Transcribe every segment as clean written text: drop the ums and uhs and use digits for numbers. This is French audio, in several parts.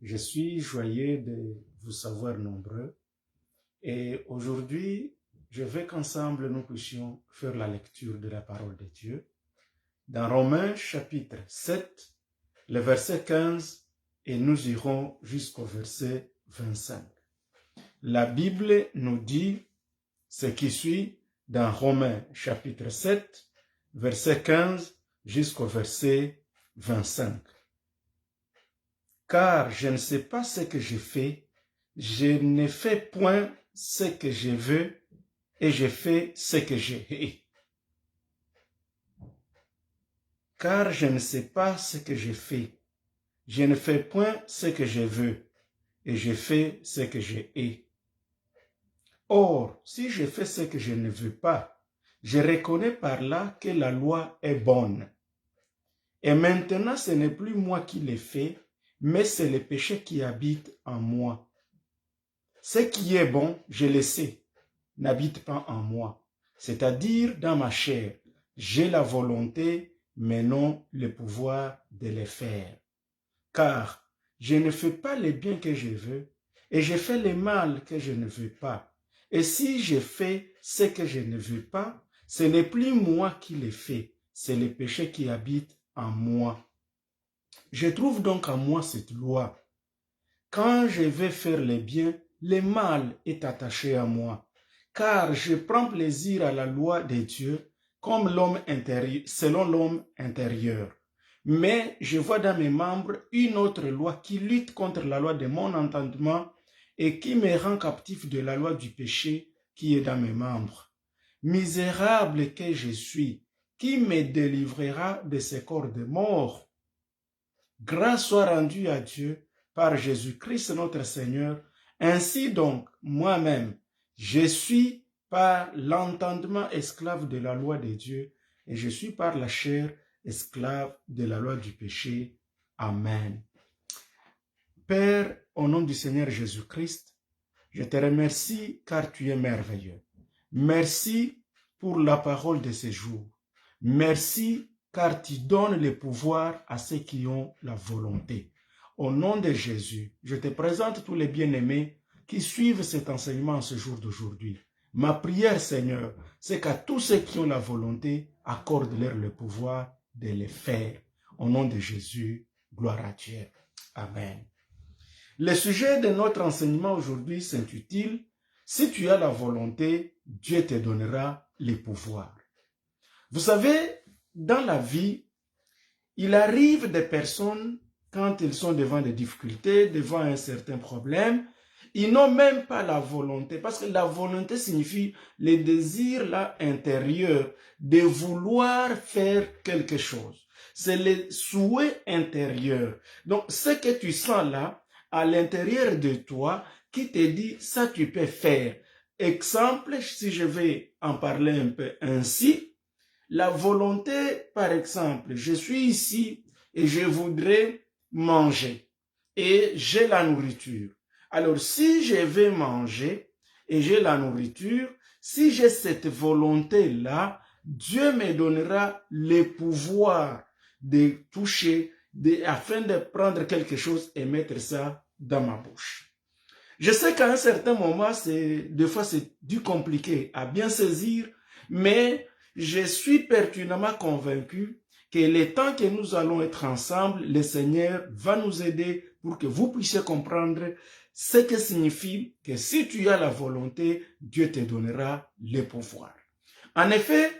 Je suis joyeux de vous savoir nombreux et aujourd'hui, je veux qu'ensemble nous puissions faire la lecture de la parole de Dieu dans Romains chapitre 7, le verset 15 et nous irons jusqu'au verset 25. La Bible nous dit ce qui suit dans Romains chapitre 7, verset 15 jusqu'au verset 25. Car je ne sais pas ce que je fais, je ne fais point ce que je veux, et je fais ce que je hais. Car je ne sais pas ce que je fais, je ne fais point ce que je veux, et je fais ce que je hais. Or, si je fais ce que je ne veux pas, je reconnais par là que la loi est bonne. Et maintenant, ce n'est plus moi qui le fais, mais c'est le péché qui habite en moi. Ce qui est bon, je le sais, n'habite pas en moi, c'est-à-dire dans ma chair. J'ai la volonté, mais non le pouvoir de le faire. Car je ne fais pas le bien que je veux, et je fais le mal que je ne veux pas. Et si je fais ce que je ne veux pas, ce n'est plus moi qui le fais, c'est le péché qui habite en moi. Je trouve donc en moi cette loi. Quand je vais faire le bien, le mal est attaché à moi, car je prends plaisir à la loi de Dieu comme l'homme intérieur, selon l'homme intérieur. Mais je vois dans mes membres une autre loi qui lutte contre la loi de mon entendement et qui me rend captif de la loi du péché qui est dans mes membres. Misérable que je suis, qui me délivrera de ce corps de mort? Grâce soit rendue à Dieu par Jésus-Christ notre Seigneur. Ainsi donc, moi-même, je suis par l'entendement esclave de la loi de Dieu et je suis par la chair esclave de la loi du péché. Amen. Père, au nom du Seigneur Jésus-Christ, je te remercie car tu es merveilleux. Merci pour la parole de ce jour. Merci car tu donnes le pouvoir à ceux qui ont la volonté. Au nom de Jésus, je te présente tous les bien-aimés qui suivent cet enseignement ce jour d'aujourd'hui. Ma prière, Seigneur, c'est qu'à tous ceux qui ont la volonté, accorde-leur le pouvoir de le faire. Au nom de Jésus, gloire à Dieu. Amen. Le sujet de notre enseignement aujourd'hui s'intitule « Si tu as la volonté, Dieu te donnera les pouvoirs ». Vous savez, dans la vie, il arrive des personnes, quand ils sont devant des difficultés, devant un certain problème, ils n'ont même pas la volonté, parce que la volonté signifie le désir là intérieur de vouloir faire quelque chose. C'est le souhait intérieur. Donc, ce que tu sens là, à l'intérieur de toi, qui te dit, ça tu peux faire. Exemple, si je vais en parler un peu ainsi, la volonté, par exemple, je suis ici et je voudrais manger et j'ai la nourriture. Alors, si je vais manger et j'ai la nourriture, si j'ai cette volonté-là, Dieu me donnera le pouvoir de toucher, afin de prendre quelque chose et mettre ça dans ma bouche. Je sais qu'à un certain moment, des fois c'est du compliqué à bien saisir, mais je suis pertinemment convaincu que le temps que nous allons être ensemble, le Seigneur va nous aider pour que vous puissiez comprendre ce que signifie que si tu as la volonté, Dieu te donnera le pouvoir. En effet,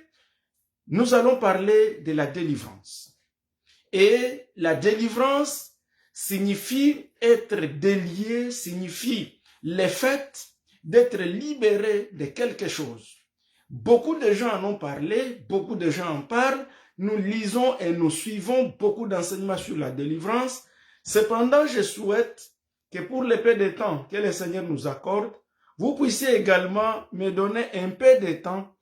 nous allons parler de la délivrance. Et la délivrance signifie être délié, signifie le fait d'être libéré de quelque chose. Beaucoup de gens en ont parlé, beaucoup de gens en parlent, nous lisons et nous suivons beaucoup d'enseignements sur la délivrance. Cependant, je souhaite que pour le peu de temps que le Seigneur nous accorde, vous puissiez également me donner un peu de temps,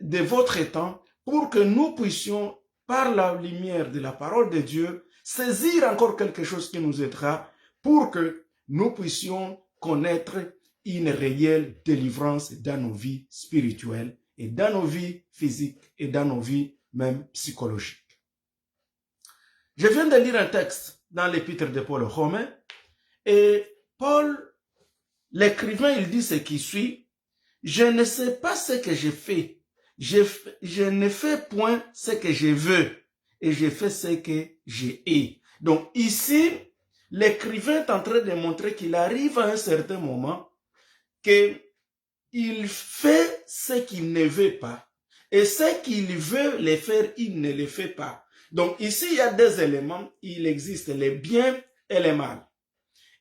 de votre temps, pour que nous puissions, par la lumière de la parole de Dieu, saisir encore quelque chose qui nous aidera pour que nous puissions connaître une réelle délivrance dans nos vies spirituelles et dans nos vies physiques et dans nos vies même psychologiques. Je viens de lire un texte dans l'épître de Paul aux Romains Et Paul, l'écrivain, il dit ce qui suit. Je ne sais pas ce que je fais. Je ne fais point ce que je veux. Et je fais ce que j'ai. Donc ici, l'écrivain est en train de montrer qu'il arrive à un certain moment qu'il fait ce qu'il ne veut pas. Et ce qu'il veut le faire, il ne le fait pas. Donc ici, il y a deux éléments. Il existe les biens et les mal.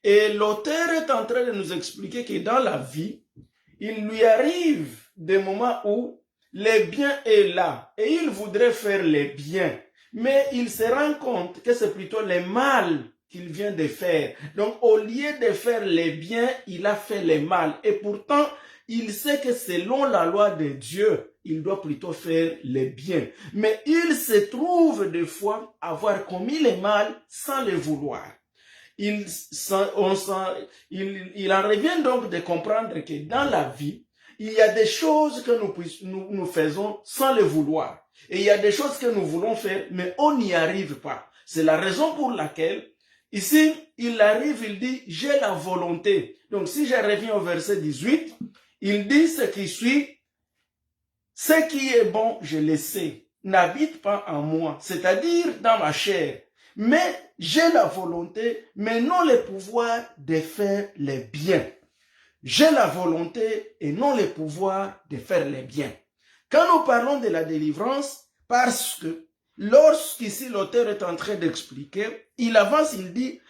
Et l'auteur est en train de nous expliquer que dans la vie, il lui arrive des moments où le bien est là et il voudrait faire les biens, mais il se rend compte que c'est plutôt le mal qu'il vient de faire. Donc au lieu de faire les biens, il a fait le mal. Et pourtant, il sait que selon la loi de Dieu, il doit plutôt faire les biens. Mais il se trouve des fois avoir commis le mal sans le vouloir. Il en revient donc de comprendre que dans la vie, il y a des choses que nous faisons sans le vouloir. Et il y a des choses que nous voulons faire, mais on n'y arrive pas. C'est la raison pour laquelle, ici, il arrive, il dit, j'ai la volonté. Donc si je reviens au verset 18, il dit ce qui suit, ce qui est bon, je le sais, n'habite pas en moi, c'est-à-dire dans ma chair. Mais j'ai la volonté, mais non le pouvoir de faire les biens. J'ai la volonté et non le pouvoir de faire les biens. Quand nous parlons de la délivrance, parce que lorsqu'ici l'auteur est en train d'expliquer, il avance, il dit,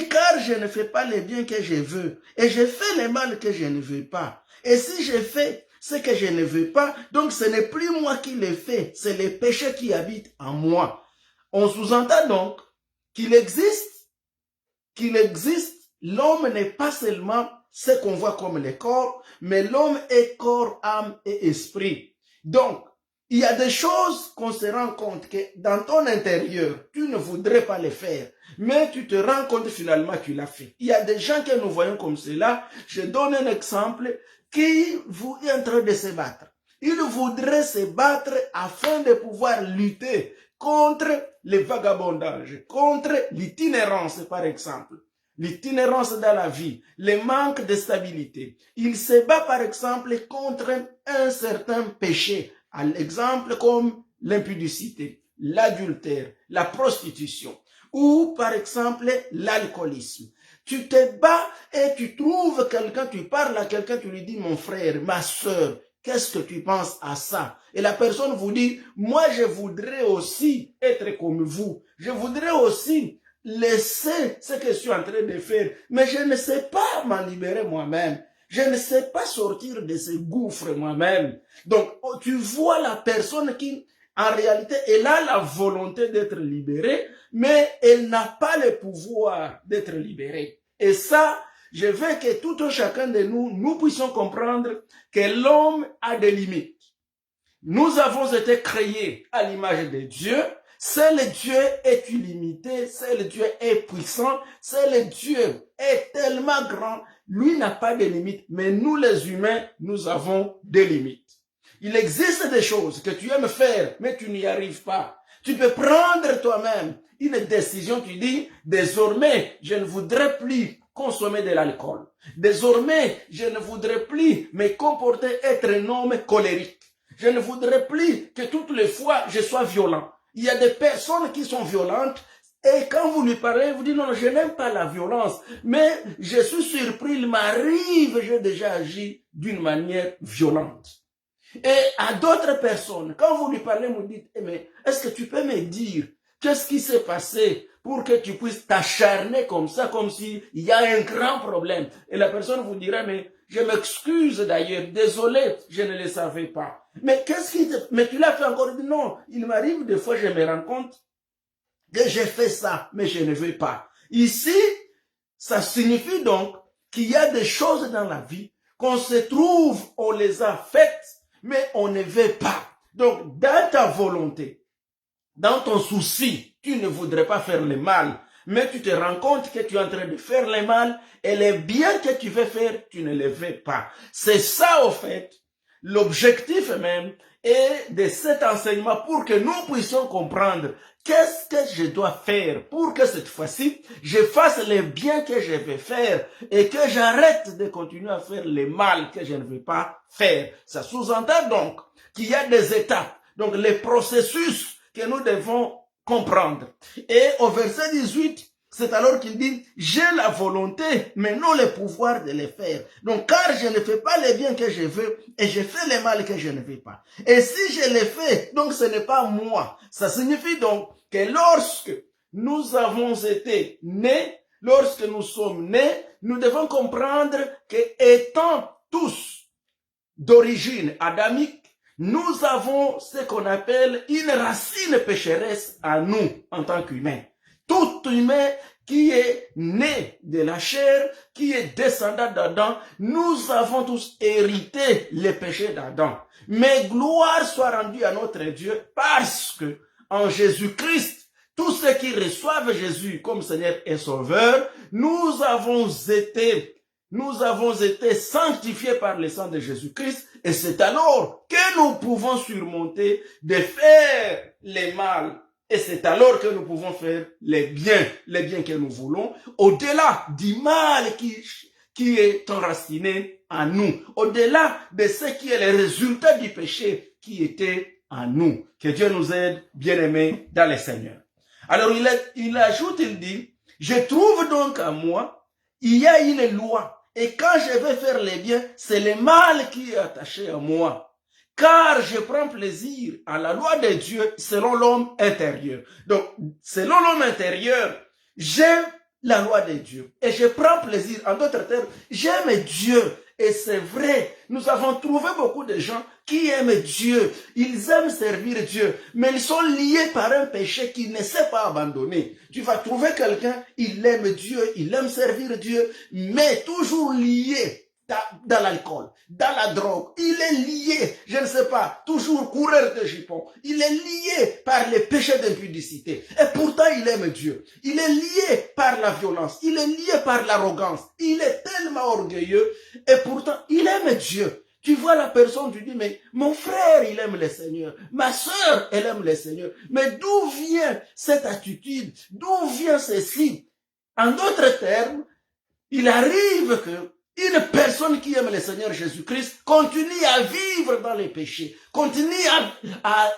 car je ne fais pas les biens que je veux, et je fais les mal que je ne veux pas. Et si je fais ce que je ne veux pas, donc ce n'est plus moi qui le fais, c'est le péché qui habite en moi. On sous-entend donc qu'il existe, l'homme n'est pas seulement ce qu'on voit comme le corps, mais l'homme est corps, âme et esprit. Donc, il y a des choses qu'on se rend compte que dans ton intérieur, tu ne voudrais pas les faire, mais tu te rends compte finalement que tu l'as fait. Il y a des gens que nous voyons comme cela. Je donne un exemple qui est en train de se battre. Il voudrait se battre afin de pouvoir lutter contre le vagabondage, contre l'itinérance par exemple. L'itinérance dans la vie, le manque de stabilité. Il se bat par exemple contre un certain péché, à l'exemple comme l'impudicité, l'adultère, la prostitution, ou par exemple l'alcoolisme. Tu te bats et tu trouves quelqu'un, tu parles à quelqu'un, tu lui dis mon frère, ma soeur, qu'est-ce que tu penses à ça? Et la personne vous dit, moi je voudrais aussi être comme vous, je voudrais aussi laisser ce que je suis en train de faire, mais je ne sais pas m'en libérer moi-même. Je ne sais pas sortir de ce gouffre moi-même. Donc, tu vois la personne qui, en réalité, elle a la volonté d'être libérée, mais elle n'a pas le pouvoir d'être libérée. Et ça, je veux que tout un chacun de nous, nous puissions comprendre que l'homme a des limites. Nous avons été créés à l'image de Dieu. Seul Dieu est illimité, seul Dieu est puissant, seul Dieu est tellement grand, lui n'a pas de limites, mais nous les humains, nous avons des limites. Il existe des choses que tu aimes faire, mais tu n'y arrives pas. Tu peux prendre toi-même une décision, tu dis, désormais, je ne voudrais plus consommer de l'alcool. Désormais, je ne voudrais plus me comporter, être un homme colérique. Je ne voudrais plus que toutes les fois, je sois violent. Il y a des personnes qui sont violentes et quand vous lui parlez, vous dites non, je n'aime pas la violence, mais je suis surpris, il m'arrive, j'ai déjà agi d'une manière violente. Et à d'autres personnes, quand vous lui parlez, vous dites, mais est-ce que tu peux me dire qu'est-ce qui s'est passé pour que tu puisses t'acharner comme ça, comme s'il y a un grand problème. Et la personne vous dira, mais je m'excuse d'ailleurs, désolé, je ne le savais pas. Mais qu'est-ce qui mais tu l'as fait encore? Non, il m'arrive des fois, je me rends compte que j'ai fait ça, mais je ne veux pas. Ici, ça signifie donc qu'il y a des choses dans la vie qu'on se trouve, on les a faites, mais on ne veut pas. Donc, dans ta volonté, dans ton souci, tu ne voudrais pas faire le mal, mais tu te rends compte que tu es en train de faire le mal et les biens que tu veux faire, tu ne les veux pas. C'est ça, au fait, l'objectif même et de cet enseignement pour que nous puissions comprendre qu'est-ce que je dois faire pour que cette fois-ci, je fasse le bien que je vais faire et que j'arrête de continuer à faire le mal que je ne veux pas faire. Ça sous-entend donc qu'il y a des étapes, donc les processus que nous devons comprendre. Et au verset 18, c'est alors qu'il dit, j'ai la volonté, mais non le pouvoir de le faire. Donc, car je ne fais pas le bien que je veux, et je fais le mal que je ne veux pas. Et si je le fais, donc ce n'est pas moi. Ça signifie donc que lorsque nous avons été nés, lorsque nous sommes nés, nous devons comprendre que étant tous d'origine adamique, nous avons ce qu'on appelle une racine pécheresse à nous en tant qu'humains. Tout humain qui est né de la chair, qui est descendant d'Adam, nous avons tous hérité les péchés d'Adam. Mais gloire soit rendue à notre Dieu parce que en Jésus-Christ, tous ceux qui reçoivent Jésus comme Seigneur et Sauveur, nous avons été sanctifiés par le sang de Jésus-Christ et c'est alors que nous pouvons surmonter de faire le mal. Et c'est alors que nous pouvons faire les biens que nous voulons, au-delà du mal qui est enraciné en nous, au-delà de ce qui est le résultat du péché qui était en nous. Que Dieu nous aide, bien-aimés dans le Seigneur. Alors il ajoute, il dit, je trouve donc à moi, il y a une loi, et quand je vais faire les biens, c'est le mal qui est attaché à moi. Car je prends plaisir à la loi de Dieu selon l'homme intérieur. Donc, selon l'homme intérieur, j'aime la loi de Dieu. Et je prends plaisir, en d'autres termes, j'aime Dieu. Et c'est vrai, nous avons trouvé beaucoup de gens qui aiment Dieu. Ils aiment servir Dieu. Mais ils sont liés par un péché qu'ils ne savent pas abandonner. Tu vas trouver quelqu'un, il aime Dieu, il aime servir Dieu, mais toujours lié dans l'alcool, dans la drogue. Il est lié, je ne sais pas, toujours coureur de jupons. Il est lié par les péchés d'impudicité. Et pourtant, il aime Dieu. Il est lié par la violence. Il est lié par l'arrogance. Il est tellement orgueilleux. Et pourtant, il aime Dieu. Tu vois la personne, tu dis, mais mon frère, il aime le Seigneur. Ma sœur, elle aime le Seigneur. Mais d'où vient cette attitude? D'où vient ceci? En d'autres termes, il arrive que une personne qui aime le Seigneur Jésus-Christ continue à vivre dans les péchés, continue à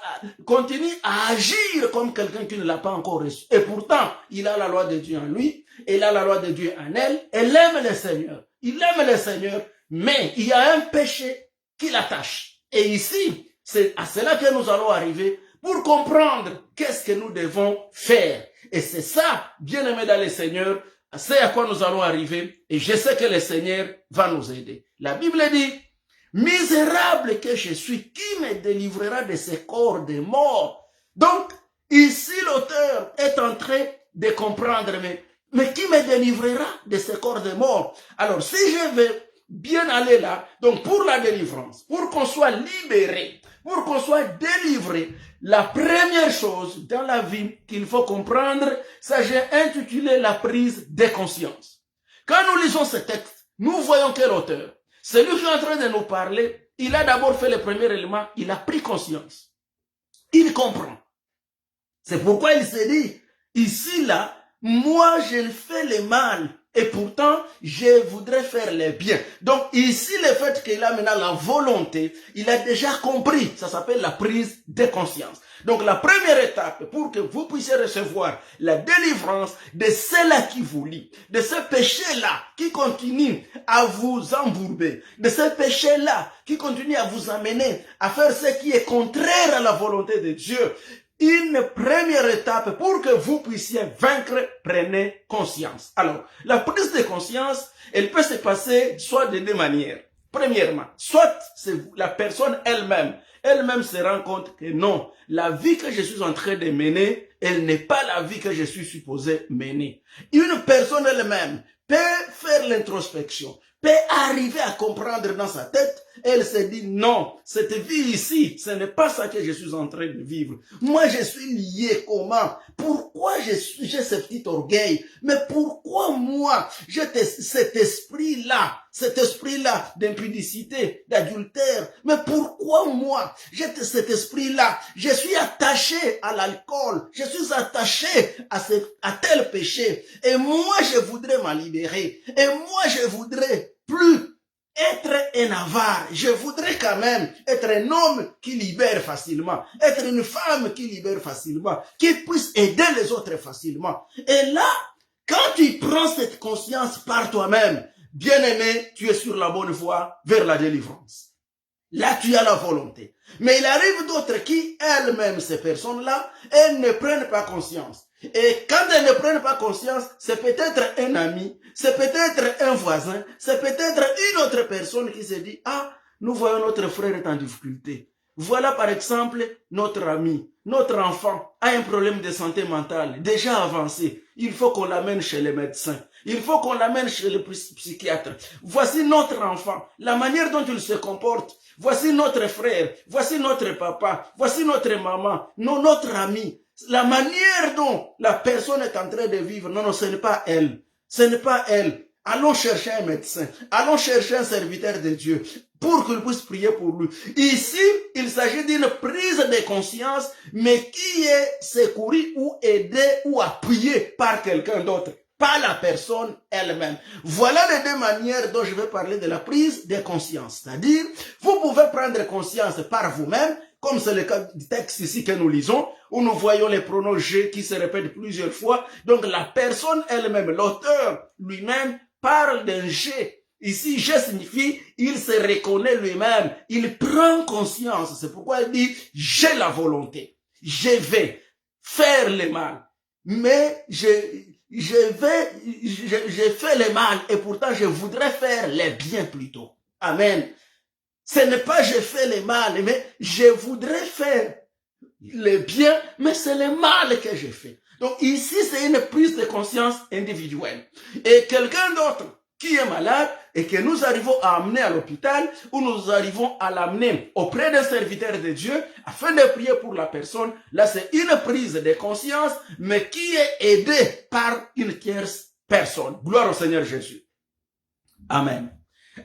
agir comme quelqu'un qui ne l'a pas encore reçu. Et pourtant, il a la loi de Dieu en lui, il a la loi de Dieu en elle aime le Seigneur. Il aime le Seigneur, mais il y a un péché qui l'attache. Et ici, c'est à cela que nous allons arriver pour comprendre qu'est-ce que nous devons faire. Et c'est ça, bien-aimés dans le Seigneur, c'est à quoi nous allons arriver et je sais que le Seigneur va nous aider. La Bible dit, misérable que je suis, qui me délivrera de ce corps de mort? Donc, ici l'auteur est en train de comprendre, mais qui me délivrera de ce corps de mort? Alors, si je veux bien aller là, donc pour la délivrance, pour qu'on soit libéré, pour qu'on soit délivré, la première chose dans la vie qu'il faut comprendre, ça j'ai intitulé la prise de conscience. Quand nous lisons ce texte, nous voyons que l'auteur, celui qui est en train de nous parler, il a d'abord fait le premier élément, il a pris conscience. Il comprend. C'est pourquoi il s'est dit, ici là, moi je fais le mal. Et pourtant, je voudrais faire le bien. Donc ici, le fait qu'il a maintenant la volonté, il a déjà compris. Ça s'appelle la prise de conscience. Donc la première étape pour que vous puissiez recevoir la délivrance de cela qui vous lie, de ce péché-là qui continue à vous embourber, de ce péché-là qui continue à vous amener à faire ce qui est contraire à la volonté de Dieu. Une première étape pour que vous puissiez vaincre, prenez conscience. Alors, la prise de conscience, elle peut se passer soit de deux manières. Premièrement, soit c'est la personne elle-même se rend compte que non, la vie que je suis en train de mener, elle n'est pas la vie que je suis supposé mener. Une personne elle-même peut faire l'introspection, peut arriver à comprendre dans sa tête Elle s'est dit non, cette vie ici, ce n'est pas ça que je suis en train de vivre. Moi, je suis lié comment? Pourquoi j'ai ce petit orgueil? Mais pourquoi moi, j'ai cet esprit-là d'impudicité, d'adultère? Mais pourquoi moi, j'ai cet esprit-là? Je suis attaché à l'alcool, je suis attaché à tel péché. Et moi, je voudrais m'en libérer. Et moi, je voudrais plus être un avare. Je voudrais quand même être un homme qui libère facilement, être une femme qui libère facilement, qui puisse aider les autres facilement. Et là, quand tu prends cette conscience par toi-même, bien-aimé, tu es sur la bonne voie vers la délivrance. Là, tu as la volonté. Mais il arrive d'autres qui, elles-mêmes, ces personnes-là, elles ne prennent pas conscience. Et quand elles ne prennent pas conscience, c'est peut-être un ami, c'est peut-être un voisin, c'est peut-être une autre personne qui se dit, ah, nous voyons notre frère est en difficulté. Voilà par exemple notre ami, notre enfant a un problème de santé mentale déjà avancé. Il faut qu'on l'amène chez les médecins. Il faut qu'on l'amène chez le psychiatre. Voici notre enfant, la manière dont il se comporte. Voici notre frère, voici notre papa, voici notre maman, notre ami. La manière dont la personne est en train de vivre, non, ce n'est pas elle. Ce n'est pas elle. Allons chercher un médecin. Allons chercher un serviteur de Dieu pour qu'il puisse prier pour lui. Ici, il s'agit d'une prise de conscience, mais qui est secourue ou aidée ou appuyée par quelqu'un d'autre, pas la personne elle-même. Voilà les deux manières dont je vais parler de la prise de conscience. C'est-à-dire, vous pouvez prendre conscience par vous-même, comme c'est le cas du texte ici que nous lisons, où nous voyons les pronoms je qui se répètent plusieurs fois. Donc la personne elle-même, l'auteur lui-même, parle d'un je. Ici, je signifie, il se reconnaît lui-même, il prend conscience. C'est pourquoi il dit, j'ai la volonté, je vais faire le mal, mais je fais le mal et pourtant je voudrais faire le bien plutôt. Amen. Ce n'est pas je fais le mal, mais je voudrais faire le bien, mais c'est le mal que je fais. Donc ici, c'est une prise de conscience individuelle. Et quelqu'un d'autre qui est malade et que nous arrivons à amener à l'hôpital ou nous arrivons à l'amener auprès d'un serviteur de Dieu afin de prier pour la personne, là c'est une prise de conscience, mais qui est aidée par une tierce personne. Gloire au Seigneur Jésus. Amen.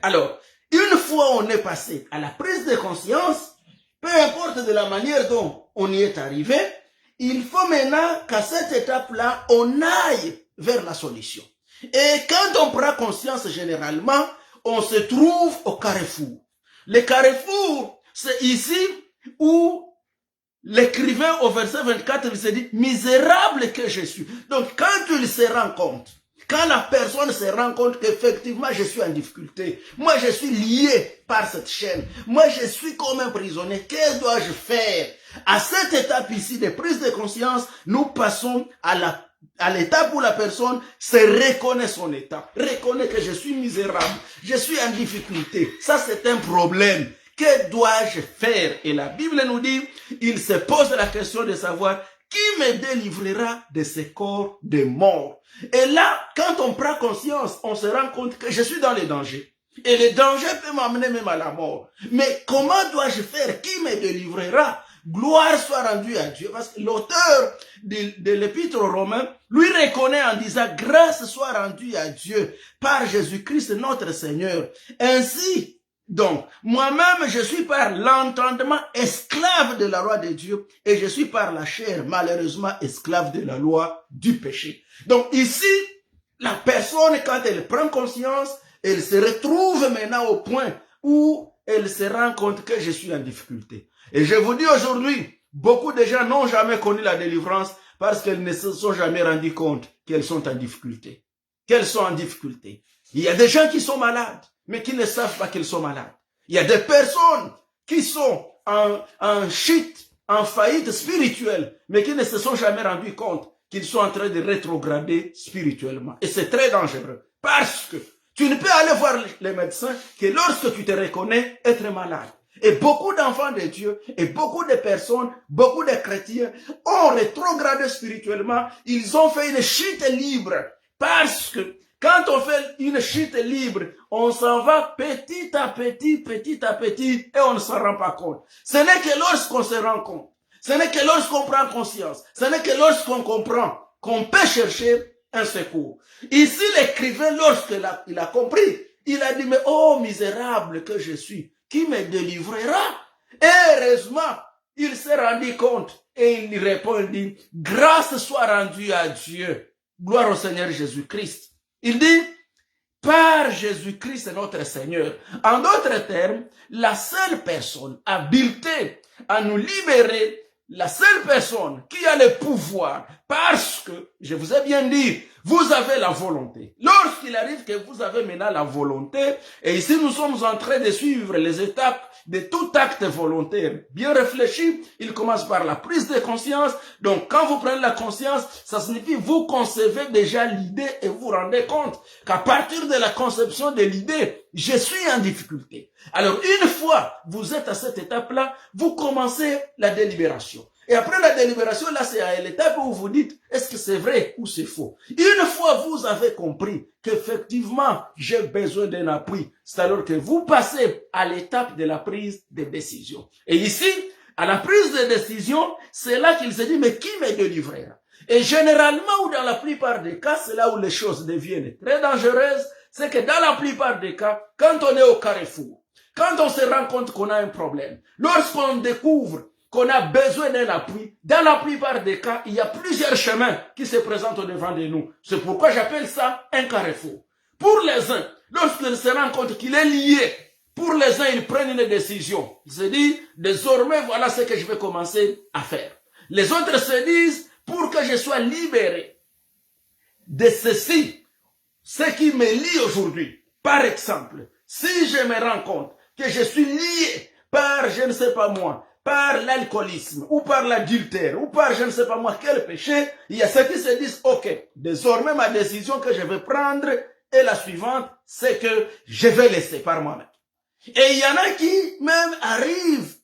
Alors, une fois on est passé à la prise de conscience, peu importe de la manière dont on y est arrivé, il faut maintenant qu'à cette étape-là, on aille vers la solution. Et quand on prend conscience généralement, on se trouve au carrefour. Le carrefour, c'est ici où l'écrivain au verset 24, il se dit, misérable que je suis. Donc quand il se rend compte, quand la personne se rend compte qu'effectivement je suis en difficulté, moi je suis lié par cette chaîne, moi je suis comme un prisonnier, que dois-je faire? À cette étape ici de prise de conscience, nous passons à l'étape où la personne se reconnaît son état, reconnaît que je suis misérable, je suis en difficulté, ça c'est un problème. Que dois-je faire? Et la Bible nous dit, il se pose la question de savoir qui me délivrera de ce corps de mort. Et là, quand on prend conscience, on se rend compte que je suis dans le danger. Et le danger peut m'amener même à la mort. Mais comment dois-je faire? Qui me délivrera? Gloire soit rendue à Dieu. Parce que l'auteur de l'épître aux Romains, lui reconnaît en disant, grâce soit rendue à Dieu par Jésus-Christ notre Seigneur. Ainsi, donc, moi-même, je suis par l'entendement esclave de la loi de Dieu et je suis par la chair, malheureusement, esclave de la loi du péché. Donc ici, la personne, quand elle prend conscience, elle se retrouve maintenant au point où elle se rend compte que je suis en difficulté. Et je vous dis aujourd'hui, beaucoup de gens n'ont jamais connu la délivrance parce qu'elles ne se sont jamais rendues compte qu'elles sont en difficulté. Qu'elles sont en difficulté. Il y a des gens qui sont malades, mais qui ne savent pas qu'ils sont malades. Il y a des personnes qui sont en chute, en faillite spirituelle, mais qui ne se sont jamais rendus compte qu'ils sont en train de rétrograder spirituellement. Et c'est très dangereux. Parce que tu ne peux aller voir les médecins que lorsque tu te reconnais être malade. Et beaucoup d'enfants de Dieu et beaucoup de personnes, beaucoup de chrétiens ont rétrogradé spirituellement. Ils ont fait une chute libre. Parce que quand on fait une chute libre, on s'en va petit à petit, et on ne s'en rend pas compte. Ce n'est que lorsqu'on se rend compte, ce n'est que lorsqu'on prend conscience, ce n'est que lorsqu'on comprend qu'on peut chercher un secours. Ici, l'écrivain, lorsqu'il a compris, il a dit, mais oh misérable que je suis, qui me délivrera? Et heureusement, il s'est rendu compte et il répond, il dit, grâce soit rendue à Dieu. Gloire au Seigneur Jésus-Christ. Il dit, par Jésus-Christ notre Seigneur. En d'autres termes, la seule personne habilitée à nous libérer, la seule personne qui a le pouvoir, parce que, je vous ai bien dit, vous avez la volonté. Lorsqu'il arrive que vous avez maintenant la volonté, et ici nous sommes en train de suivre les étapes de tout acte volontaire bien réfléchi, il commence par la prise de conscience. Donc quand vous prenez la conscience, ça signifie vous concevez déjà l'idée et vous vous rendez compte qu'à partir de la conception de l'idée, je suis en difficulté. Alors une fois vous êtes à cette étape-là, vous commencez la délibération. Et après la délibération, là, c'est à l'étape où vous dites, est-ce que c'est vrai ou c'est faux? Une fois vous avez compris qu'effectivement, j'ai besoin d'un appui, c'est alors que vous passez à l'étape de la prise de décision. Et ici, à la prise de décision, c'est là qu'il se dit, mais qui me délivrera? Et généralement, ou dans la plupart des cas, c'est là où les choses deviennent très dangereuses, c'est que dans la plupart des cas, quand on est au carrefour, quand on se rend compte qu'on a un problème, lorsqu'on découvre qu'on a besoin d'un appui, dans la plupart des cas, il y a plusieurs chemins qui se présentent au devant de nous. C'est pourquoi j'appelle ça un carrefour. Pour les uns, lorsqu'ils se rendent compte qu'il est lié, pour les uns, ils prennent une décision. Ils se disent, désormais, voilà ce que je vais commencer à faire. Les autres se disent, pour que je sois libéré de ceci, ce qui me lie aujourd'hui. Par exemple, si je me rends compte que je suis lié par, je ne sais pas moi, par l'alcoolisme, ou par l'adultère, ou par je ne sais pas moi quel péché, il y a ceux qui se disent, ok, désormais ma décision que je vais prendre est la suivante, c'est que je vais laisser par moi-même. Et il y en a qui même arrivent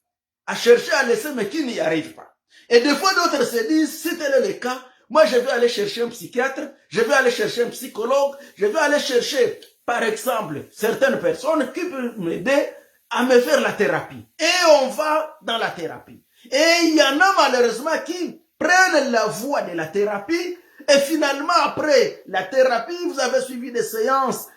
à chercher à laisser, mais qui n'y arrivent pas. Et des fois d'autres se disent, si tel est le cas, moi je vais aller chercher un psychiatre, je vais aller chercher un psychologue, je vais aller chercher, par exemple, certaines personnes qui peuvent m'aider à me faire la thérapie. Et on va dans la thérapie. Et il y en a malheureusement qui prennent la voie de la thérapie et finalement après la thérapie, vous avez suivi des séances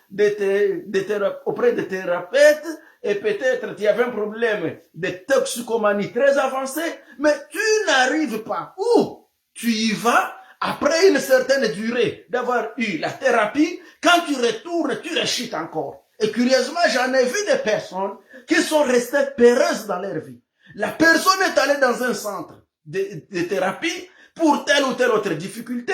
auprès de thérapeutes et peut-être tu avais un problème de toxicomanie très avancé, mais tu n'arrives pas. Ou tu y vas après une certaine durée d'avoir eu la thérapie, quand tu retournes, tu rechutes encore. Et curieusement, j'en ai vu des personnes qui sont restées peureuses dans leur vie. La personne est allée dans un centre de thérapie pour telle ou telle autre difficulté.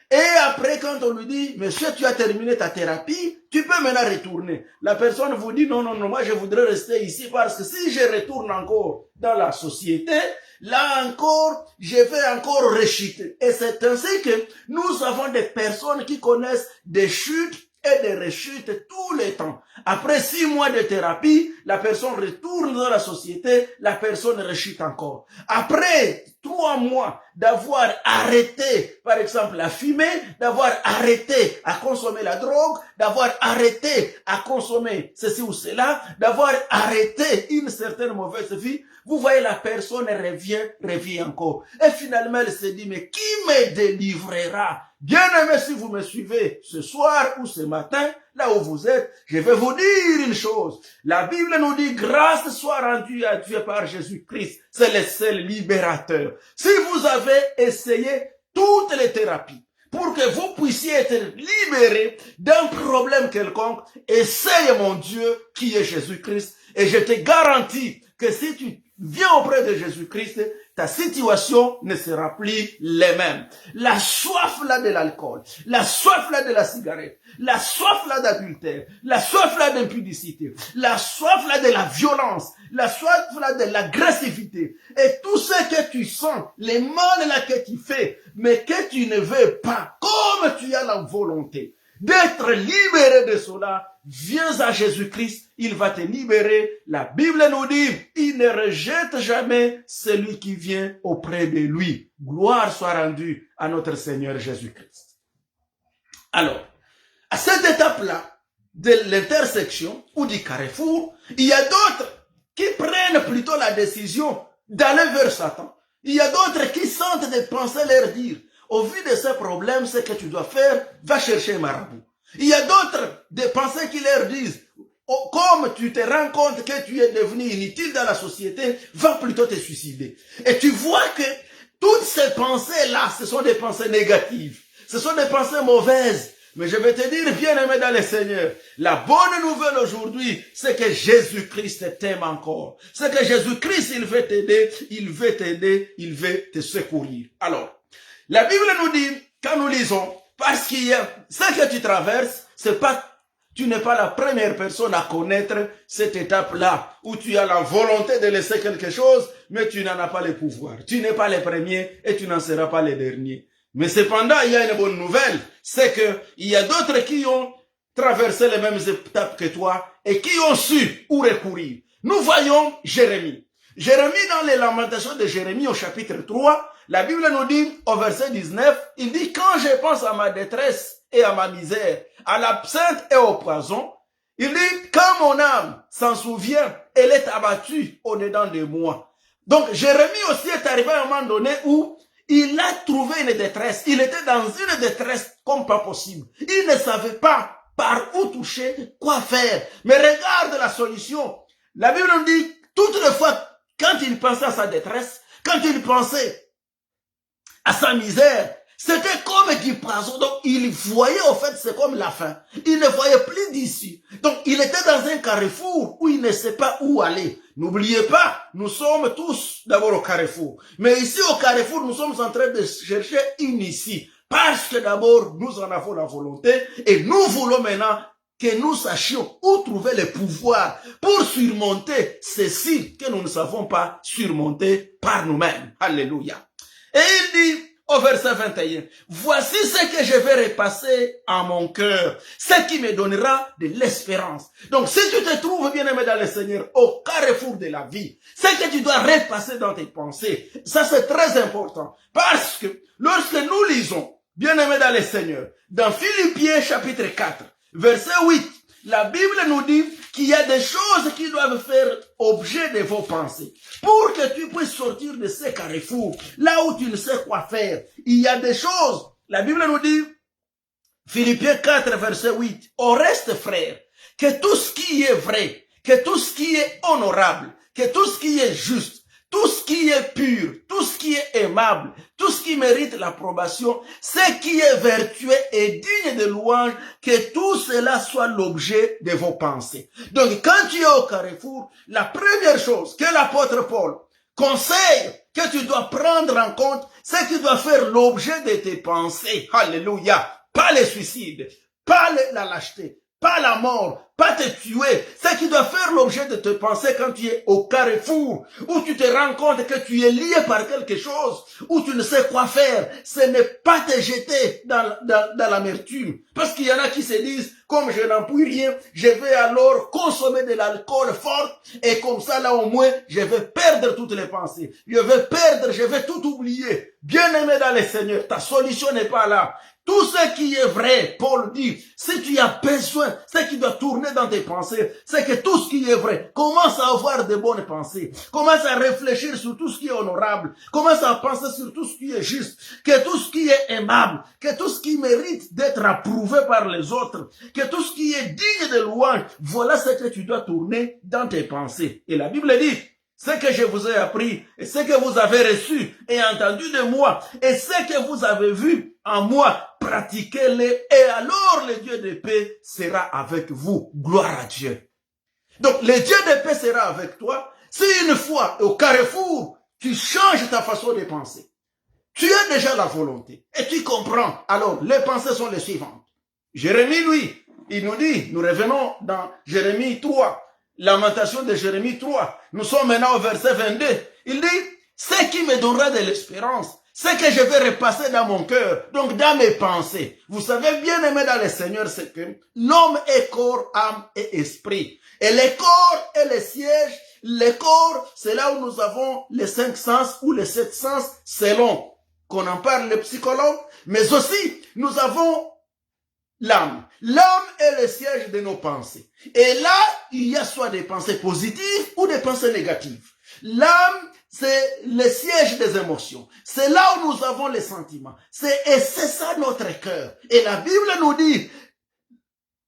Et après, quand on lui dit, monsieur, tu as terminé ta thérapie, tu peux maintenant retourner. La personne vous dit, non, moi je voudrais rester ici parce que si je retourne encore dans la société, là encore, je vais encore rechuter. Et c'est ainsi que nous avons des personnes qui connaissent des chutes et des rechutes tous les temps. Après 6 mois de thérapie, la personne retourne dans la société, la personne rechute encore. Après 3 mois d'avoir arrêté, par exemple, à fumer, d'avoir arrêté à consommer la drogue, d'avoir arrêté à consommer ceci ou cela, d'avoir arrêté une certaine mauvaise vie, vous voyez, la personne revient encore. Et finalement, elle se dit, mais qui me délivrera? Bien aimé, si vous me suivez ce soir ou ce matin, là où vous êtes, je vais vous dire une chose. La Bible nous dit, grâce soit rendue à Dieu par Jésus-Christ. C'est le seul libérateur. Si vous avez essayé toutes les thérapies pour que vous puissiez être libéré d'un problème quelconque, essaye mon Dieu qui est Jésus-Christ. Et je te garantis que si tu viens auprès de Jésus-Christ, ta situation ne sera plus les mêmes. La soif là de l'alcool, la soif là de la cigarette, la soif là d'adultère, la soif là d'impudicité, la soif là de la violence, la soif là de l'agressivité, et tout ce que tu sens, les mal là que tu fais, mais que tu ne veux pas, comme tu as la volonté d'être libéré de cela, viens à Jésus-Christ, il va te libérer. La Bible nous dit, il ne rejette jamais celui qui vient auprès de lui. Gloire soit rendue à notre Seigneur Jésus-Christ. Alors, à cette étape-là de l'intersection ou du carrefour, il y a d'autres qui prennent plutôt la décision d'aller vers Satan. Il y a d'autres qui sentent des pensées leur dire, au vu de ce problème, ce que tu dois faire, va chercher un marabout. Il y a d'autres des pensées qui leur disent, oh, comme tu te rends compte que tu es devenu inutile dans la société, va plutôt te suicider. Et tu vois que toutes ces pensées-là, ce sont des pensées négatives. Ce sont des pensées mauvaises. Mais je vais te dire, bien-aimé dans le Seigneur, la bonne nouvelle aujourd'hui, c'est que Jésus-Christ t'aime encore. C'est que Jésus-Christ, il veut t'aider, il veut t'aider, il veut te secourir. Alors, la Bible nous dit, quand nous lisons, parce qu'il y a ce que tu traverses, c'est pas, tu n'es pas la première personne à connaître cette étape-là, où tu as la volonté de laisser quelque chose, mais tu n'en as pas le pouvoir. Tu n'es pas le premier et tu n'en seras pas le dernier. Mais cependant, il y a une bonne nouvelle, c'est que il y a d'autres qui ont traversé les mêmes étapes que toi et qui ont su où recourir. Nous voyons Jérémie. Jérémie, dans les lamentations de Jérémie au chapitre 3, la Bible nous dit au verset 19, il dit, quand je pense à ma détresse et à ma misère, à l'absinthe et au poison, il dit, quand mon âme s'en souvient, elle est abattue au-dedans de moi. Donc Jérémie aussi est arrivé à un moment donné où il a trouvé une détresse. Il était dans une détresse comme pas possible. Il ne savait pas par où toucher, quoi faire. Mais regarde la solution. La Bible nous dit, toutes les fois, quand il pensait à sa détresse, quand il pensait à sa misère, c'était comme du poison. Donc, il voyait, au fait, c'est comme la fin. Il ne voyait plus d'issue. Donc, il était dans un carrefour où il ne sait pas où aller. N'oubliez pas, nous sommes tous d'abord au carrefour. Mais ici, au carrefour, nous sommes en train de chercher une issue. Parce que d'abord, nous en avons la volonté et nous voulons maintenant que nous sachions où trouver le pouvoir pour surmonter ceci que nous ne savons pas surmonter par nous-mêmes. Alléluia. Et il dit, au verset 21, voici ce que je vais repasser à mon cœur, ce qui me donnera de l'espérance. Donc, si tu te trouves, bien-aimé dans le Seigneur, au carrefour de la vie, ce que tu dois repasser dans tes pensées, ça c'est très important. Parce que, lorsque nous lisons, bien-aimé dans le Seigneur, dans Philippiens chapitre 4, verset 8, la Bible nous dit qu'il y a des choses qui doivent faire objet de vos pensées. Pour que tu puisses sortir de ces carrefours, là où tu ne sais quoi faire, il y a des choses. La Bible nous dit, Philippiens 4, verset 8, au reste, frères, que tout ce qui est vrai, que tout ce qui est honorable, que tout ce qui est juste, tout ce qui est pur, tout ce qui est aimable, tout ce qui mérite l'approbation, ce qui est vertueux et digne de louange, que tout cela soit l'objet de vos pensées. Donc, quand tu es au carrefour, la première chose que l'apôtre Paul conseille que tu dois prendre en compte, c'est que tu dois faire l'objet de tes pensées. Alléluia. Pas le suicide, pas la lâcheté, pas la mort, pas te tuer. C'est qui doit faire l'objet de tes pensées quand tu es au carrefour, où tu te rends compte que tu es lié par quelque chose, où tu ne sais quoi faire. Ce n'est pas te jeter dans l'amertume. Parce qu'il y en a qui se disent, comme je n'en puis rien, je vais alors consommer de l'alcool fort, et comme ça, là au moins, je vais perdre toutes les pensées. Je vais tout oublier. Bien-aimé dans le Seigneur, ta solution n'est pas là. Tout ce qui est vrai, Paul dit, si tu as besoin, ce qui doit tourner dans tes pensées, c'est que tout ce qui est vrai, commence à avoir de bonnes pensées, commence à réfléchir sur tout ce qui est honorable, commence à penser sur tout ce qui est juste, que tout ce qui est aimable, que tout ce qui mérite d'être approuvé par les autres, que tout ce qui est digne de louange, voilà ce que tu dois tourner dans tes pensées. Et la Bible dit, ce que je vous ai appris, et ce que vous avez reçu et entendu de moi, et ce que vous avez vu en moi, pratiquez-le, et alors le Dieu de paix sera avec vous. Gloire à Dieu. Donc, le Dieu de paix sera avec toi, si une fois au carrefour, tu changes ta façon de penser. Tu as déjà la volonté, et tu comprends. Alors, les pensées sont les suivantes. Jérémie, lui, il nous dit, nous revenons dans Jérémie 3, Lamentation de Jérémie 3. Nous sommes maintenant au verset 22. Il dit, ce qui me donnera de l'espérance, c'est que je vais repasser dans mon cœur, donc dans mes pensées. Vous savez, bien aimé dans le Seigneur, c'est que l'homme est corps, âme et esprit. Et le corps est le siège. Le corps, c'est là où nous avons les 5 sens ou les 7 sens, selon qu'on en parle les psychologues. Mais aussi, nous avons l'âme. L'âme est le siège de nos pensées. Et là, il y a soit des pensées positives ou des pensées négatives. L'âme, c'est le siège des émotions. C'est là où nous avons les sentiments. Et c'est ça notre cœur. Et la Bible nous dit,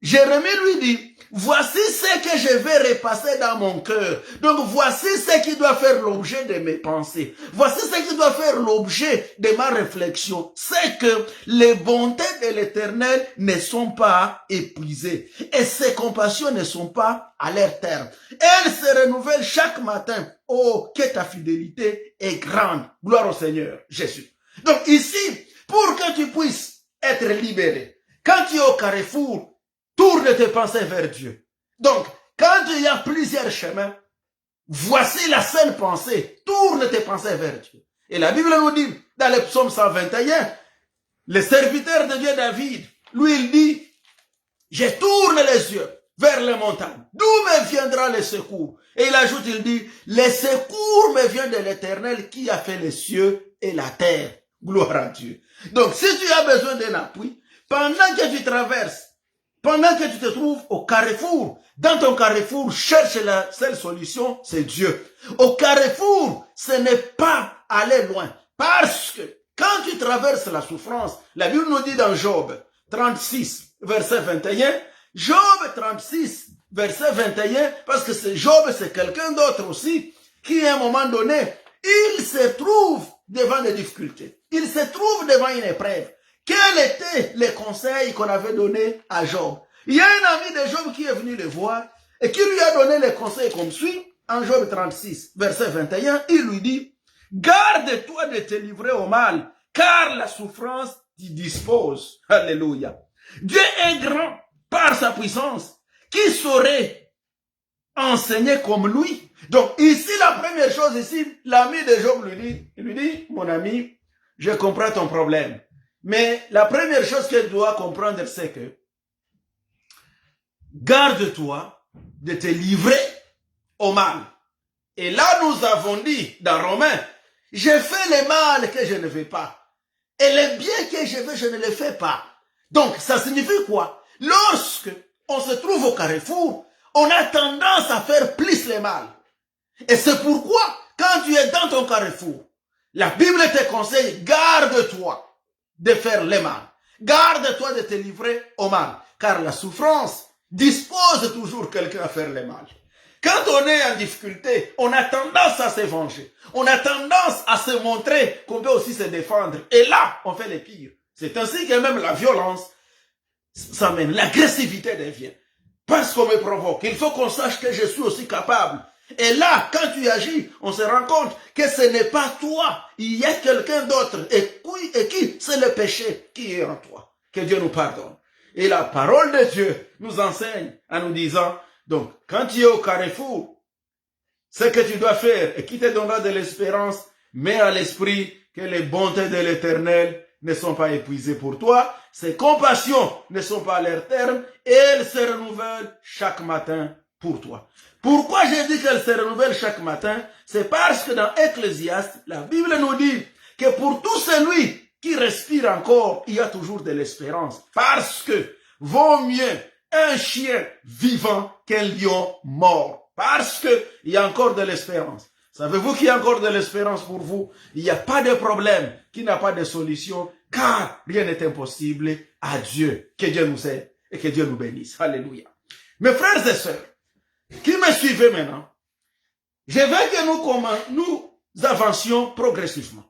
Jérémie lui dit, voici ce que je vais repasser dans mon cœur. Donc voici ce qui doit faire l'objet de mes pensées. Voici ce qui doit faire l'objet de ma réflexion. C'est que les bontés de l'Éternel ne sont pas épuisées. Et ses compassions ne sont pas à leur terme. Elles se renouvellent chaque matin. Oh, que ta fidélité est grande. Gloire au Seigneur Jésus. Donc ici, pour que tu puisses être libéré, quand tu es au carrefour, tourne tes pensées vers Dieu. Donc, quand il y a plusieurs chemins, voici la seule pensée. Tourne tes pensées vers Dieu. Et la Bible nous dit, dans le psaume 121, le serviteur de Dieu David, lui il dit, je tourne les yeux vers les montagnes. D'où me viendra le secours? Et il ajoute, il dit, le secours me vient de l'Éternel qui a fait les cieux et la terre. Gloire à Dieu. Donc, si tu as besoin d'un appui, pendant que tu traverses, pendant que tu te trouves au carrefour, dans ton carrefour, cherche la seule solution, c'est Dieu. Au carrefour, ce n'est pas aller loin. Parce que quand tu traverses la souffrance, la Bible nous dit dans Job 36, verset 21, Job 36, verset 21, parce que Job, c'est quelqu'un d'autre aussi, qui à un moment donné, il se trouve devant des difficultés. Il se trouve devant une épreuve. Quel était le conseil qu'on avait donné à Job? Il y a un ami de Job qui est venu le voir et qui lui a donné les conseils comme suit. En Job 36, verset 21, il lui dit, garde-toi de te livrer au mal, car la souffrance t'y dispose. Alléluia. Dieu est grand par sa puissance. Qui saurait enseigner comme lui? Donc ici, la première chose ici, l'ami de Job lui dit, mon ami, je comprends ton problème. Mais la première chose que tu dois comprendre, c'est que garde-toi de te livrer au mal. Et là, nous avons dit dans Romains, je fais le mal que je ne veux pas. Et le bien que je veux, je ne le fais pas. Donc, ça signifie quoi? Lorsque on se trouve au carrefour, on a tendance à faire plus le mal. Et c'est pourquoi, quand tu es dans ton carrefour, la Bible te conseille, garde-toi de faire le mal. Garde-toi de te livrer au mal. Car la souffrance dispose toujours quelqu'un à faire le mal. Quand on est en difficulté, on a tendance à se venger. On a tendance à se montrer qu'on peut aussi se défendre. Et là, on fait le pire. C'est ainsi que même la violence s'amène. L'agressivité devient. Parce qu'on me provoque. Il faut qu'on sache que je suis aussi capable. Et là, quand tu agis, on se rend compte que ce n'est pas toi. Il y a quelqu'un d'autre. Et qui c'est le péché qui est en toi. Que Dieu nous pardonne. Et la parole de Dieu nous enseigne en nous disant, donc, quand tu es au carrefour, ce que tu dois faire et qui te donnera de l'espérance, mets à l'esprit que les bontés de l'Éternel ne sont pas épuisées pour toi, ses compassions ne sont pas à leur terme, et elles se renouvellent chaque matin pour toi. Pourquoi j'ai dit qu'elles se renouvellent chaque matin? C'est parce que dans Ecclésiaste, la Bible nous dit que pour tout celui qui respire encore, il y a toujours de l'espérance. Parce que vaut mieux un chien vivant qu'un lion mort. Parce que il y a encore de l'espérance. Savez-vous qu'il y a encore de l'espérance pour vous? Il n'y a pas de problème qui n'a pas de solution, car rien n'est impossible à Dieu. Que Dieu nous aide et que Dieu nous bénisse. Alléluia. Mes frères et sœurs, qui me suivez maintenant, je veux que nous avancions progressivement.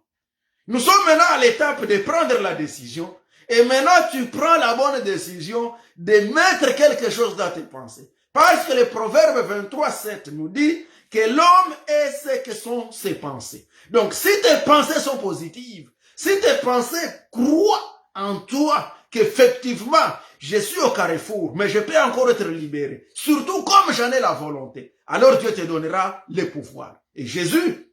Nous sommes maintenant à l'étape de prendre la décision. Et maintenant, tu prends la bonne décision de mettre quelque chose dans tes pensées. Parce que le Proverbe 23:7 nous dit que l'homme est ce que sont ses pensées. Donc, si tes pensées sont positives, si tes pensées croient en toi qu'effectivement, je suis au carrefour, mais je peux encore être libéré, surtout comme j'en ai la volonté, alors Dieu te donnera le pouvoir. Et Jésus,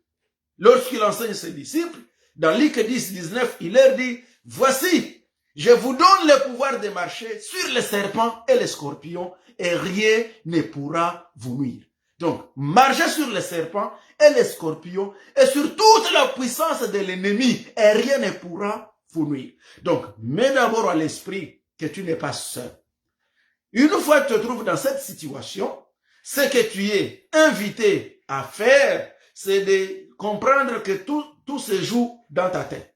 lorsqu'il enseigne ses disciples, dans Luc 10:19, il leur dit, voici, je vous donne le pouvoir de marcher sur les serpents et les scorpions et rien ne pourra vous nuire. Donc, marchez sur les serpents et les scorpions et sur toute la puissance de l'ennemi et rien ne pourra vous nuire. Donc, mets d'abord à l'esprit que tu n'es pas seul. Une fois que tu te trouves dans cette situation, ce que tu es invité à faire, c'est de comprendre que tout se joue dans ta tête.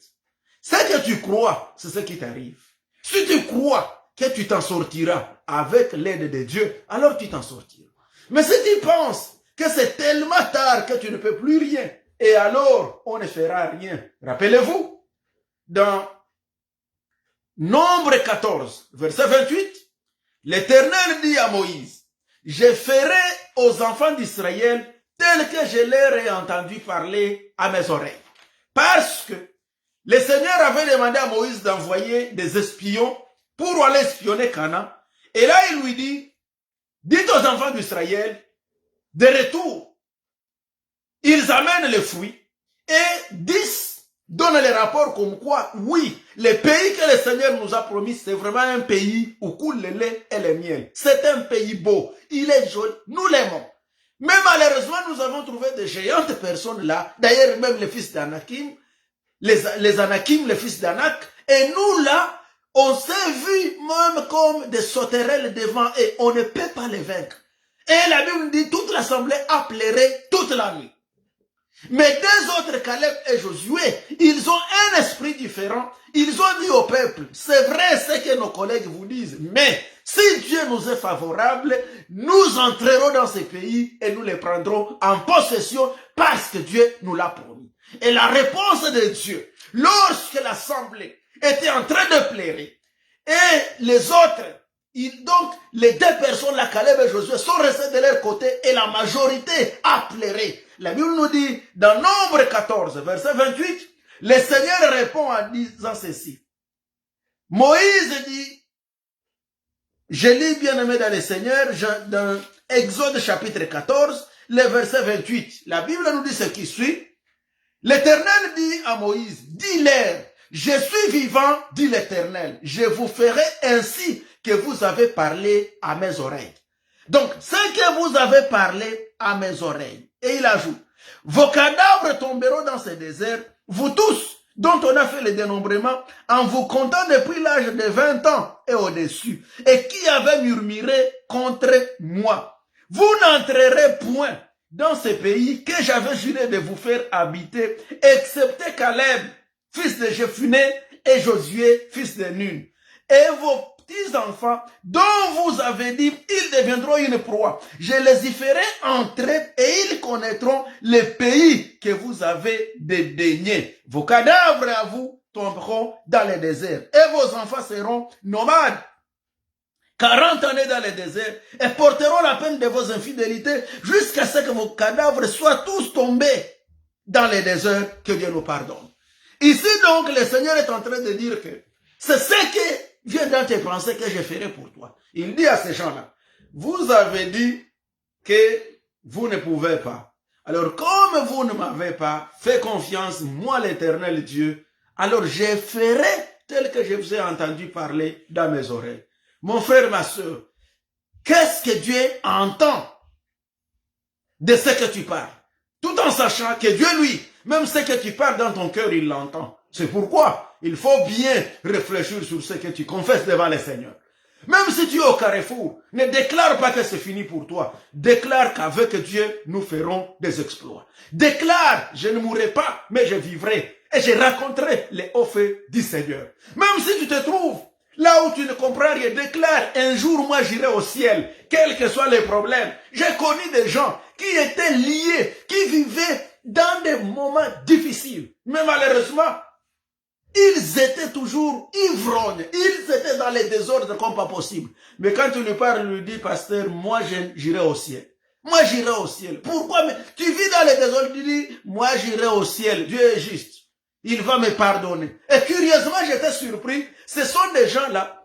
Ce que tu crois, c'est ce qui t'arrive. Si tu crois que tu t'en sortiras avec l'aide de Dieu, alors tu t'en sortiras. Mais si tu penses que c'est tellement tard que tu ne peux plus rien, et alors on ne fera rien. Rappelez-vous, dans Nombre 14, verset 28, l'Éternel dit à Moïse, je ferai aux enfants d'Israël tel que je leur ai entendu parler à mes oreilles. Parce que le Seigneur avait demandé à Moïse d'envoyer des espions pour aller espionner Canaan. Et là, il lui dit, dites aux enfants d'Israël, de retour, ils amènent les fruits et 10 donnent les rapports comme quoi, oui, le pays que le Seigneur nous a promis, c'est vraiment un pays où coule le lait et le miel. C'est un pays beau, il est joli, nous l'aimons. Mais malheureusement, nous avons trouvé de géantes personnes là, d'ailleurs même les fils d'Anakim, les Anakim, les fils d'Anak, et nous là, on s'est vu même comme des sauterelles devant et on ne peut pas les vaincre. Et la Bible dit, toute l'assemblée a pleuré toute la nuit. Mais deux autres, Caleb et Josué, ils ont un esprit différent. Ils ont dit au peuple, c'est vrai ce que nos collègues vous disent, mais si Dieu nous est favorable, nous entrerons dans ces pays et nous les prendrons en possession parce que Dieu nous l'a promis. Et la réponse de Dieu, lorsque l'assemblée était en train de pleurer, et les autres, donc les deux personnes, la Caleb et Josué, sont restés de leur côté et la majorité a pleuré. La Bible nous dit, dans Nombre 14, verset 28, le Seigneur répond en disant ceci. Moïse dit, je lis bien aimé dans le Seigneur, dans Exode chapitre 14, le verset 28. La Bible nous dit ce qui suit. L'Éternel dit à Moïse, dis-leur, je suis vivant, dit l'Éternel, je vous ferai ainsi que vous avez parlé à mes oreilles. Donc, ce que vous avez parlé à mes oreilles. Et il ajoute, vos cadavres tomberont dans ce désert, vous tous, dont on a fait le dénombrement, en vous comptant depuis l'âge de 20 ans et au-dessus, et qui avait murmuré contre moi. Vous n'entrerez point dans ce pays que j'avais juré de vous faire habiter, excepté Caleb, fils de Jephuné, et Josué, fils de Nun. Et vos petits-enfants, dont vous avez dit, ils deviendront une proie. Je les y ferai entrer et ils connaîtront le pays que vous avez dédaigné. Vos cadavres à vous tomberont dans le désert et vos enfants seront nomades. 40 années dans le désert et porteront la peine de vos infidélités jusqu'à ce que vos cadavres soient tous tombés dans le désert, que Dieu nous pardonne. Ici donc, le Seigneur est en train de dire que c'est ce que vient dans tes pensées que je ferai pour toi. Il dit à ces gens-là, vous avez dit que vous ne pouvez pas. Alors, comme vous ne m'avez pas fait confiance, moi l'Éternel Dieu, alors je ferai tel que je vous ai entendu parler dans mes oreilles. Mon frère, ma soeur, qu'est-ce que Dieu entend de ce que tu parles? Tout en sachant que Dieu, lui, même ce que tu parles dans ton cœur, il l'entend. C'est pourquoi il faut bien réfléchir sur ce que tu confesses devant le Seigneur. Même si tu es au carrefour, ne déclare pas que c'est fini pour toi. Déclare qu'avec Dieu, nous ferons des exploits. Déclare, je ne mourrai pas, mais je vivrai. Et je raconterai les hauts faits du Seigneur. Même si tu te trouves là où tu ne comprends rien, déclare, un jour moi j'irai au ciel, quels que soient les problèmes. J'ai connu des gens qui étaient liés, qui vivaient dans des moments difficiles. Mais malheureusement, ils étaient toujours ivrognes. Ils étaient dans les désordres comme pas possible. Mais quand tu lui parles, lui dis, pasteur, moi j'irai au ciel. Moi j'irai au ciel. Pourquoi? Mais tu vis dans les désordres, tu dis, moi j'irai au ciel. Dieu est juste. Il va me pardonner. Et curieusement, j'étais surpris. Ce sont des gens-là.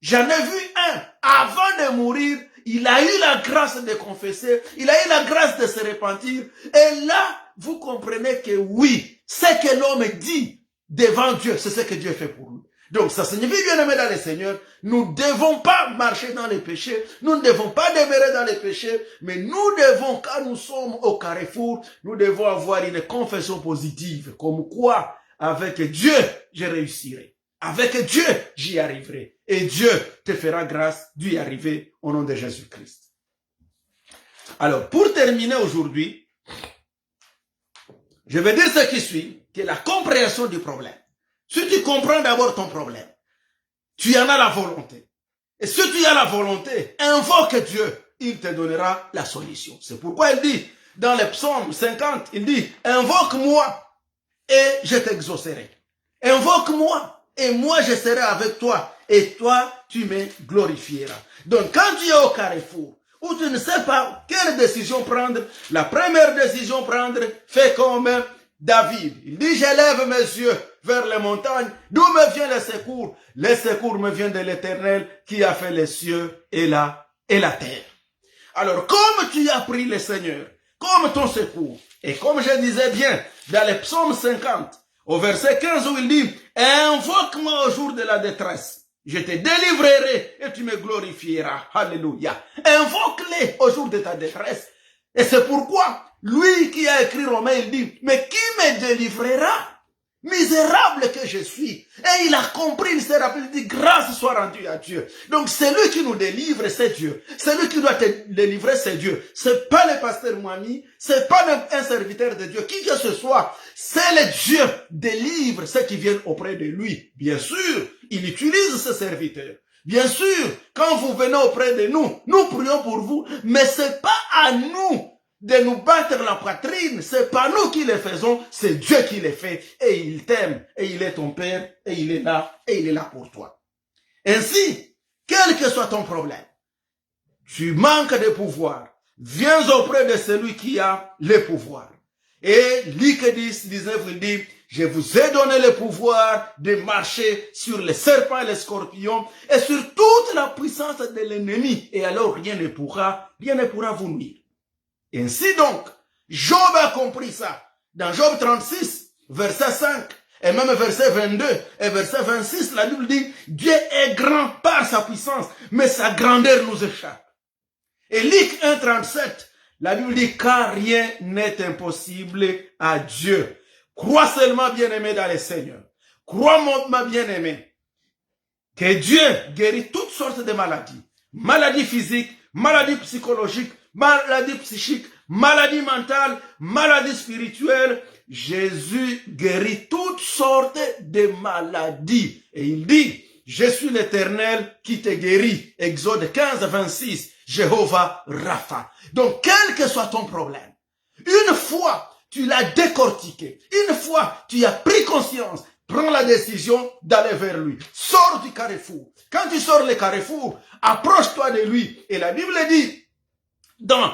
J'en ai vu un. Avant de mourir, il a eu la grâce de confesser. Il a eu la grâce de se repentir. Et là, vous comprenez que oui, ce que l'homme dit devant Dieu, c'est ce que Dieu fait pour nous. Donc, ça signifie, bien aimé dans le Seigneur, nous ne devons pas marcher dans les péchés, nous ne devons pas demeurer dans les péchés, mais nous devons, quand nous sommes au carrefour, nous devons avoir une confession positive, comme quoi, avec Dieu, je réussirai. Avec Dieu, j'y arriverai. Et Dieu te fera grâce d'y arriver au nom de Jésus-Christ. Alors, pour terminer aujourd'hui, je vais dire ce qui suit, qui est la compréhension du problème. Si tu comprends d'abord ton problème, tu en as la volonté. Et si tu as la volonté, invoque Dieu, il te donnera la solution. C'est pourquoi il dit, dans le psaume 50, il dit, invoque-moi et je t'exaucerai. Invoque-moi et moi je serai avec toi et toi tu me glorifieras. Donc quand tu es au carrefour, où tu ne sais pas quelle décision prendre, la première décision prendre, fais comme David. Il dit, j'élève mes yeux vers les montagnes, d'où me vient le secours? Le secours me vient de l'Éternel qui a fait les cieux et la terre. Alors, comme tu as pris le Seigneur comme ton secours, et comme je disais bien dans le psaume 50, au verset 15 où il dit, invoque-moi au jour de la détresse, je te délivrerai et tu me glorifieras. Alléluia. Invoque-les au jour de ta détresse. Et c'est pourquoi, lui qui a écrit Romains, il dit, mais qui me délivrera? Misérable que je suis. Et il a compris, il s'est rappelé, il dit, grâce soit rendue à Dieu. Donc c'est lui qui nous délivre, c'est Dieu. C'est lui qui doit te délivrer, c'est Dieu. C'est pas le pasteur Moami, c'est pas même un serviteur de Dieu, qui que ce soit. C'est le Dieu délivre ceux qui viennent auprès de lui. Bien sûr, il utilise ses serviteurs. Bien sûr, quand vous venez auprès de nous, nous prions pour vous, mais c'est pas à nous de nous battre la poitrine, c'est pas nous qui le faisons, c'est Dieu qui le fait, et il t'aime, et il est ton Père, et il est là pour toi. Ainsi, quel que soit ton problème, tu manques de pouvoir, viens auprès de celui qui a le pouvoir. Et Luc 10, 19, il dit, je vous ai donné le pouvoir de marcher sur les serpents et les scorpions et sur toute la puissance de l'ennemi, et alors rien ne pourra vous nuire. Ainsi donc, Job a compris ça. Dans Job 36, verset 5, et même verset 22 et verset 26, la Bible dit, Dieu est grand par sa puissance, mais sa grandeur nous échappe. Et Luc 1, 37, la Bible dit, car rien n'est impossible à Dieu. Crois seulement, bien-aimé, dans le Seigneur. Crois, ma bien-aimé, que Dieu guérit toutes sortes de maladies. Maladies physiques, maladies psychologiques, maladie psychique, maladie mentale, maladie spirituelle. Jésus guérit toutes sortes de maladies. Et il dit, je suis l'Éternel qui te guérit. Exode 15, 26, Jéhovah Rapha. Donc, quel que soit ton problème, une fois tu l'as décortiqué, une fois tu as pris conscience, prends la décision d'aller vers lui. Sors du carrefour. Quand tu sors le carrefour, approche-toi de lui. Et la Bible dit, dans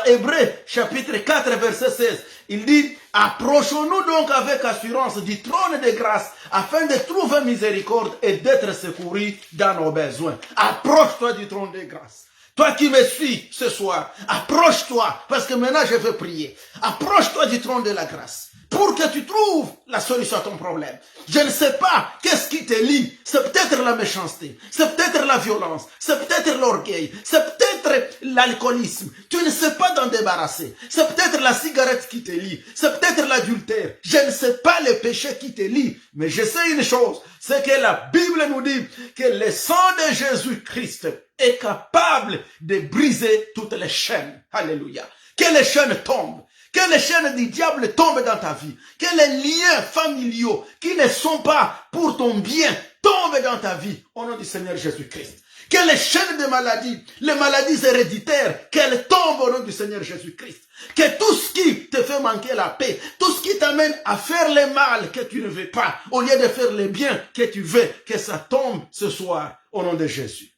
Hébreux chapitre 4 verset 16, il dit, approchons-nous donc avec assurance du trône de grâce afin de trouver miséricorde et d'être secourus dans nos besoins. Approche-toi du trône de grâce. Toi qui me suis ce soir, approche-toi, parce que maintenant je veux prier. Approche-toi du trône de la grâce pour que tu trouves la solution à ton problème. Je ne sais pas qu'est-ce qui te lie. C'est peut-être la méchanceté, c'est peut-être la violence, c'est peut-être l'orgueil, c'est peut-être l'alcoolisme. Tu ne sais pas t'en débarrasser. C'est peut-être la cigarette qui te lie, c'est peut-être l'adultère. Je ne sais pas les péchés qui te lient, mais je sais une chose, c'est que la Bible nous dit que le sang de Jésus-Christ est capable de briser toutes les chaînes. Alléluia. Que les chaînes tombent. Que les chaînes du diable tombent dans ta vie. Que les liens familiaux qui ne sont pas pour ton bien tombent dans ta vie. Au nom du Seigneur Jésus-Christ. Que les chaînes de maladies, les maladies héréditaires, qu'elles tombent au nom du Seigneur Jésus-Christ. Que tout ce qui te fait manquer la paix, tout ce qui t'amène à faire le mal que tu ne veux pas, au lieu de faire le bien que tu veux, que ça tombe ce soir au nom de Jésus.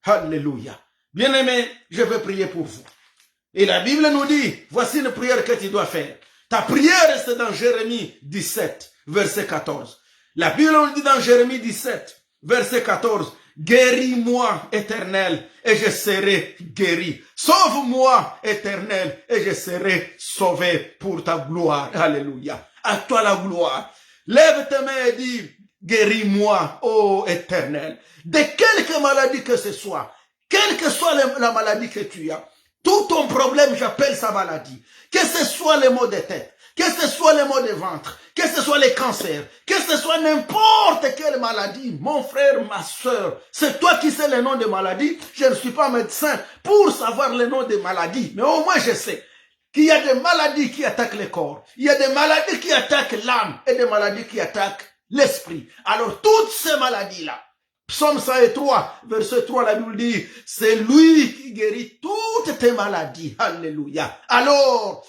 Alléluia. Bien-aimé, je veux prier pour vous. Et la Bible nous dit, voici une prière que tu dois faire. Ta prière, c'est dans Jérémie 17, verset 14. La Bible nous dit dans Jérémie 17, verset 14, guéris-moi, Éternel, et je serai guéri. Sauve-moi, Éternel, et je serai sauvé pour ta gloire. Alléluia. À toi la gloire. Lève tes mains et dis, guéris-moi, ô Éternel, de quelque maladie que ce soit, quelle que soit la maladie que tu as. Tout ton problème, j'appelle ça maladie. Que ce soit les maux de tête, que ce soit les maux de ventre, que ce soit les cancers, que ce soit n'importe quelle maladie, mon frère, ma soeur, c'est toi qui sais les noms des maladies. Je ne suis pas médecin pour savoir les noms des maladies, mais au moins je sais qu'il y a des maladies qui attaquent le corps, il y a des maladies qui attaquent l'âme et des maladies qui attaquent l'esprit. Alors toutes ces maladies-là, Psaume 103, verset 3, la Bible dit, c'est lui qui guérit toutes tes maladies. Alléluia. Alors,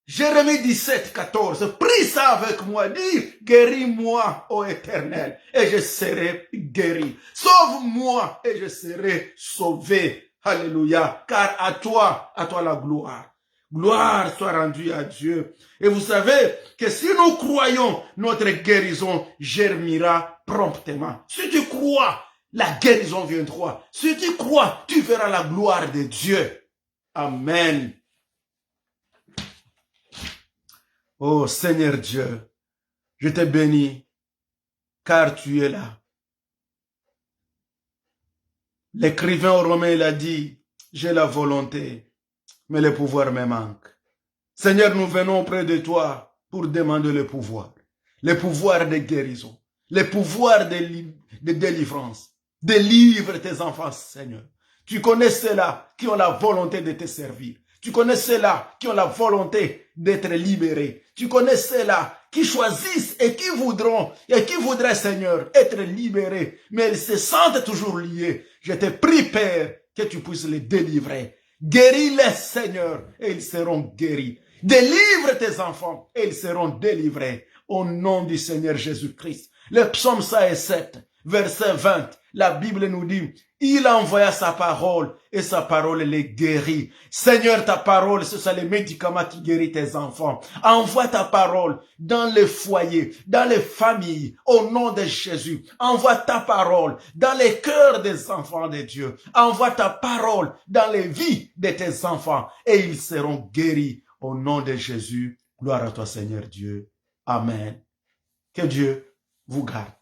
Jérémie 17, 14, prie ça avec moi, dis, guéris-moi, ô Éternel, et je serai guéri. Sauve-moi, et je serai sauvé. Alléluia. Car à toi la gloire. Gloire soit rendue à Dieu. Et vous savez que si nous croyons, notre guérison germera promptement. Si tu crois, la guérison viendra. Si tu crois, tu verras la gloire de Dieu. Amen. Oh Seigneur Dieu, je te bénis, car tu es là. L'écrivain aux Romains, il a dit, j'ai la volonté, mais le pouvoir me manque. Seigneur, nous venons auprès de toi pour demander le pouvoir de guérison, le pouvoir de délivrance. Délivre tes enfants, Seigneur. Tu connais ceux-là qui ont la volonté de te servir. Tu connais ceux-là qui ont la volonté d'être libérés. Tu connais ceux-là qui choisissent et qui voudraient, Seigneur, être libérés, mais ils se sentent toujours liés. Je te prie, Père, que tu puisses les délivrer. Guéris-les, Seigneur, et ils seront guéris. Délivre tes enfants, et ils seront délivrés. Au nom du Seigneur Jésus-Christ. Le psaume 107, verset 20, la Bible nous dit, il envoya sa parole et sa parole les guérit. Seigneur, ta parole, ce sont les médicaments qui guérissent tes enfants. Envoie ta parole dans les foyers, dans les familles, au nom de Jésus. Envoie ta parole dans les cœurs des enfants de Dieu. Envoie ta parole dans les vies de tes enfants et ils seront guéris au nom de Jésus. Gloire à toi, Seigneur Dieu. Amen. Que Dieu vous garde.